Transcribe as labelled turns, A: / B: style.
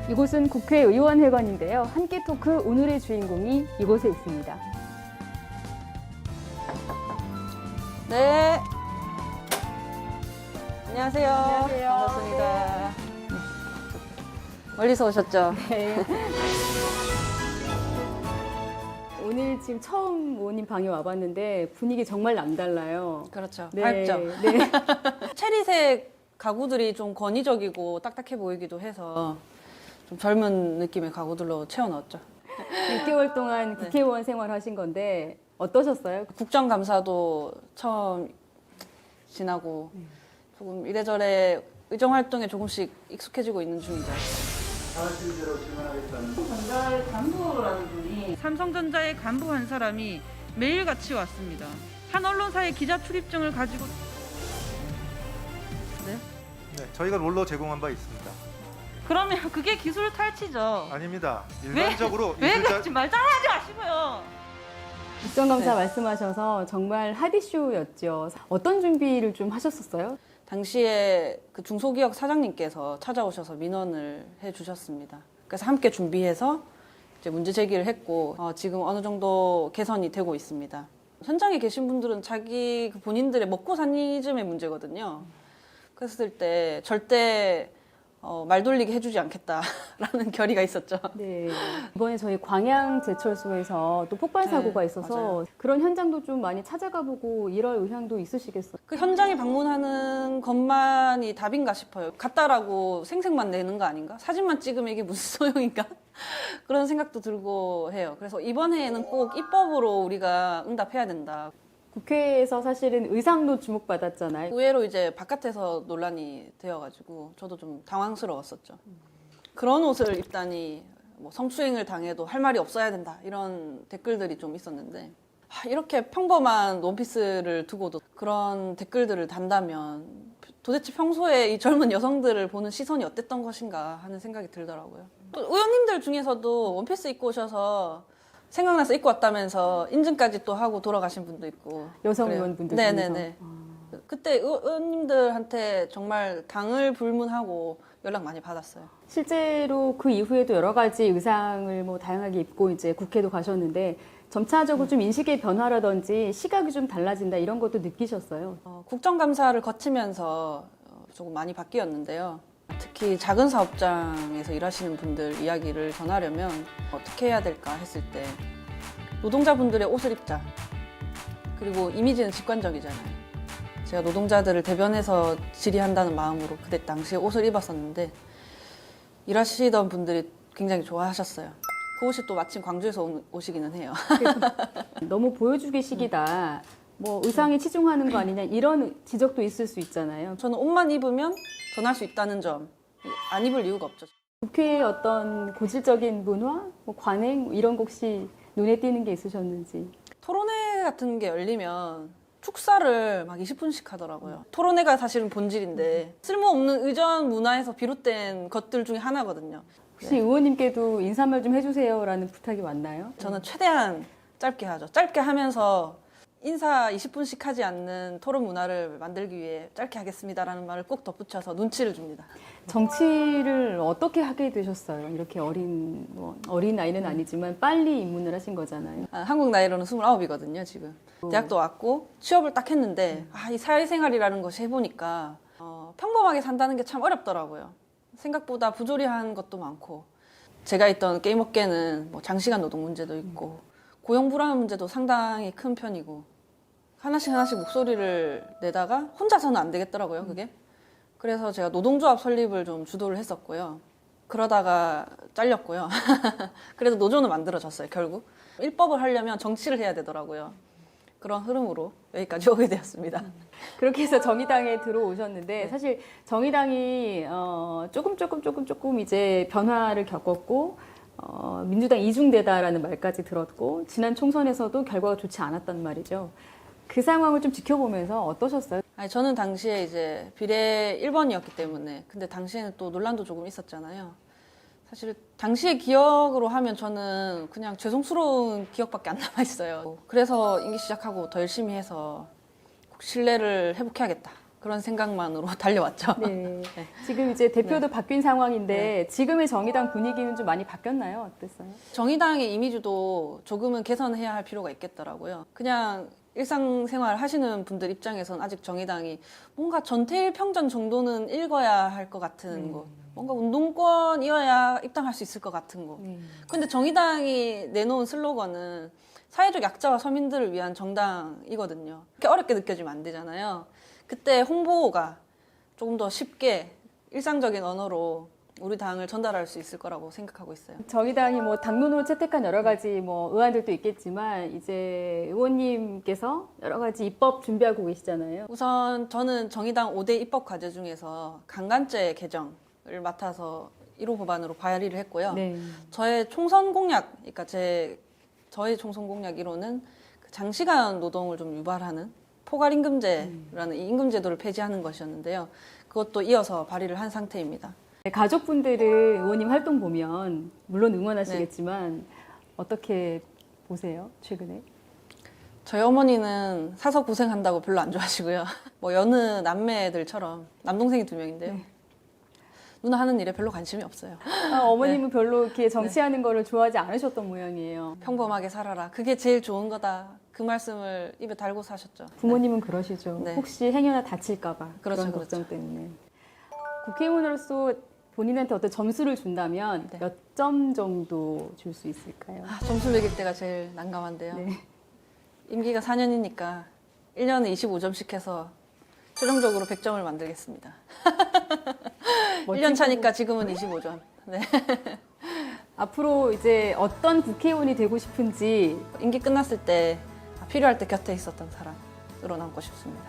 A: 이곳은 국회의원회관인데요. 한끼 토크 오늘의 주인공이 이곳에 있습니다.
B: 네. 안녕하세요.
A: 안녕하세요.
B: 반갑습니다. 멀리서 오셨죠?
A: 네. 오늘 지금 처음 의원님 방에 와봤는데 분위기 정말 남달라요.
B: 그렇죠.
A: 네.
B: 밝죠?
A: 네.
B: 체리색 가구들이 좀 권위적이고 딱딱해 보이기도 해서 좀 젊은 느낌의 가구들로 채워넣었죠.
A: 6개월 동안 국회의원 생활하신 건데 어떠셨어요?
B: 국정감사도 처음 지나고 조금 이래저래 의정활동에 조금씩 익숙해지고 있는 중이죠.
C: 사실대로 질문하겠다는
B: 삼성전자의 간부라는 분이
D: 삼성전자의 간부 한 사람이 매일같이 왔습니다. 한 언론사의 기자 출입증을 가지고
C: 네, 저희가 롤러 제공한 바 있습니다.
D: 그러면 그게 기술 탈취죠.
C: 아닙니다. 일반적으로
D: 왜
C: 이술자
D: 그렇지 말장난하지 마시고요.
A: 국정감사
B: 네.
A: 말씀하셔서 정말 핫이슈였죠. 어떤 준비를 좀 하셨었어요?
B: 당시에 그 중소기업 사장님께서 찾아오셔서 민원을 해주셨습니다. 그래서 함께 준비해서 이제 문제 제기를 했고 지금 어느 정도 개선이 되고 있습니다. 현장에 계신 분들은 자기 그 본인들의 먹고 사니즘의 문제거든요. 그랬을 때 절대 말 돌리게 해주지 않겠다라는 결의가 있었죠.
A: 네. 이번에 저희 광양 제철소에서 또 폭발 사고가
B: 네,
A: 있어서
B: 맞아요.
A: 그런 현장도 좀 많이 찾아가 보고 이럴 의향도 있으시겠어요?
B: 그 현장에 방문하는 것만이 답인가 싶어요. 갔다라고 생색만 내는 거 아닌가? 사진만 찍으면 이게 무슨 소용인가? 그런 생각도 들고 해요. 그래서 이번 해에는 꼭 입법으로 우리가 응답해야 된다.
A: 국회에서 사실은 의상도 주목받았잖아요.
B: 의외로 이제 바깥에서 논란이 되어가지고 저도 좀 당황스러웠었죠. 그런 옷을 입다니 뭐 성추행을 당해도 할 말이 없어야 된다 이런 댓글들이 좀 있었는데 이렇게 평범한 원피스를 두고도 그런 댓글들을 단다면 도대체 평소에 이 젊은 여성들을 보는 시선이 어땠던 것인가 하는 생각이 들더라고요. 또 의원님들 중에서도 원피스 입고 오셔서 생각나서 입고 왔다면서 인증까지 또 하고 돌아가신 분도 있고
A: 여성
B: 그래요.
A: 의원분들
B: 네네네.
A: 중에서.
B: 그때 의원님들한테 정말 당을 불문하고 연락 많이 받았어요.
A: 실제로 그 이후에도 여러 가지 의상을 뭐 다양하게 입고 이제 국회도 가셨는데 점차적으로 좀 인식의 변화라든지 시각이 좀 달라진다 이런 것도 느끼셨어요?
B: 국정감사를 거치면서 조금 많이 바뀌었는데요. 특히 작은 사업장에서 일하시는 분들 이야기를 전하려면 어떻게 해야 될까 했을 때 노동자분들의 옷을 입자. 그리고 이미지는 직관적이잖아요. 제가 노동자들을 대변해서 질의한다는 마음으로 그때 당시에 옷을 입었었는데 일하시던 분들이 굉장히 좋아하셨어요. 그 옷이 또 마침 광주에서 온 옷이기는 해요.
A: 너무 보여주기식이다. 뭐 의상에 치중하는 거 아니냐 이런 지적도 있을 수 있잖아요.
B: 저는 옷만 입으면 전할 수 있다는 점, 안 입을 이유가 없죠.
A: 국회의 어떤 고질적인 문화, 뭐 관행 이런 거 혹시 눈에 띄는 게 있으셨는지?
B: 토론회 같은 게 열리면 축사를 막 20분씩 하더라고요. 토론회가 사실은 본질인데 쓸모없는 의전 문화에서 비롯된 것들 중에 하나거든요.
A: 혹시 의원님께도 인사말 좀 해주세요라는 부탁이 왔나요?
B: 저는 최대한 짧게 하죠. 짧게 하면서 인사 20분씩 하지 않는 토론 문화를 만들기 위해 짧게 하겠습니다라는 말을 꼭 덧붙여서 눈치를 줍니다.
A: 정치를 어떻게 하게 되셨어요? 이렇게 어린 나이는 아니지만 빨리 입문을 하신 거잖아요.
B: 한국 나이로는 29이거든요, 지금. 대학도 왔고 취업을 딱 했는데 이 사회생활이라는 것이 해보니까 평범하게 산다는 게 참 어렵더라고요. 생각보다 부조리한 것도 많고 제가 있던 게임 업계는 뭐 장시간 노동 문제도 있고 고용 불안 문제도 상당히 큰 편이고 하나씩 목소리를 내다가 혼자서는 안 되겠더라고요, 그게. 그래서 제가 노동조합 설립을 좀 주도를 했었고요. 그러다가 잘렸고요. 그래도 노조는 만들어졌어요, 결국. 일법을 하려면 정치를 해야 되더라고요. 그런 흐름으로 여기까지 오게 되었습니다.
A: 그렇게 해서 정의당에 들어오셨는데 사실 정의당이 조금 이제 변화를 겪었고 민주당 이중대다라는 말까지 들었고 지난 총선에서도 결과가 좋지 않았단 말이죠. 그 상황을 좀 지켜보면서 어떠셨어요?
B: 아니, 저는 당시에 이제 비례 1번이었기 때문에 근데 당시에는 또 논란도 조금 있었잖아요. 사실 당시의 기억으로 하면 저는 그냥 죄송스러운 기억밖에 안 남아있어요. 그래서 임기 시작하고 더 열심히 해서 꼭 신뢰를 회복해야겠다 그런 생각만으로 달려왔죠.
A: 네. 지금 이제 대표도 바뀐 상황인데 지금의 정의당 분위기는 좀 많이 바뀌었나요? 어땠어요?
B: 정의당의 이미지도 조금은 개선해야 할 필요가 있겠더라고요. 그냥 일상생활 하시는 분들 입장에선 아직 정의당이 뭔가 전태일 평전 정도는 읽어야 할 것 같은 곳, 뭔가 운동권이어야 입당할 수 있을 것 같은 곳. 근데 정의당이 내놓은 슬로건은 사회적 약자와 서민들을 위한 정당이거든요. 그렇게 어렵게 느껴지면 안 되잖아요. 그때 홍보가 조금 더 쉽게 일상적인 언어로 우리 당을 전달할 수 있을 거라고 생각하고 있어요.
A: 정의당이 뭐 당론으로 채택한 여러 가지 뭐 의안들도 있겠지만 이제 의원님께서 여러 가지 입법 준비하고 계시잖아요.
B: 우선 저는 정의당 5대 입법 과제 중에서 강간죄 개정을 맡아서 1호 법안으로 발의를 했고요.
A: 네.
B: 저의 총선 공약, 그러니까 저의 총선 공약 1호는 그 장시간 노동을 좀 유발하는 포괄임금제라는 이 임금제도를 폐지하는 것이었는데요. 그것도 이어서 발의를 한 상태입니다.
A: 네, 가족분들을 의원님 활동 보면 물론 응원하시겠지만 어떻게 보세요? 최근에?
B: 저희 어머니는 사서 고생한다고 별로 안 좋아하시고요. 뭐 여느 남매들처럼 남동생이 2명인데요. 누나 하는 일에 별로 관심이 없어요.
A: 어머님은 별로 이렇게 정치하는 거를 좋아하지 않으셨던 모양이에요.
B: 평범하게 살아라. 그게 제일 좋은 거다. 그 말씀을 입에 달고 사셨죠.
A: 부모님은 그러시죠.
B: 네.
A: 혹시 행여나 다칠까봐
B: 그렇죠,
A: 그런
B: 그렇죠.
A: 걱정 때문에. 국회의원으로서 본인한테 어떤 점수를 준다면
B: 네.
A: 몇 점 정도 줄 수 있을까요?
B: 점수 매길 때가 제일 난감한데요.
A: 네.
B: 임기가 4년이니까 1년에 25점씩 해서 최종적으로 100점을 만들겠습니다. 1년 차니까 지금은 25점. 네.
A: 앞으로 이제 어떤 국회의원이 되고 싶은지
B: 임기 끝났을 때 필요할 때 곁에 있었던 사람으로 남고 싶습니다.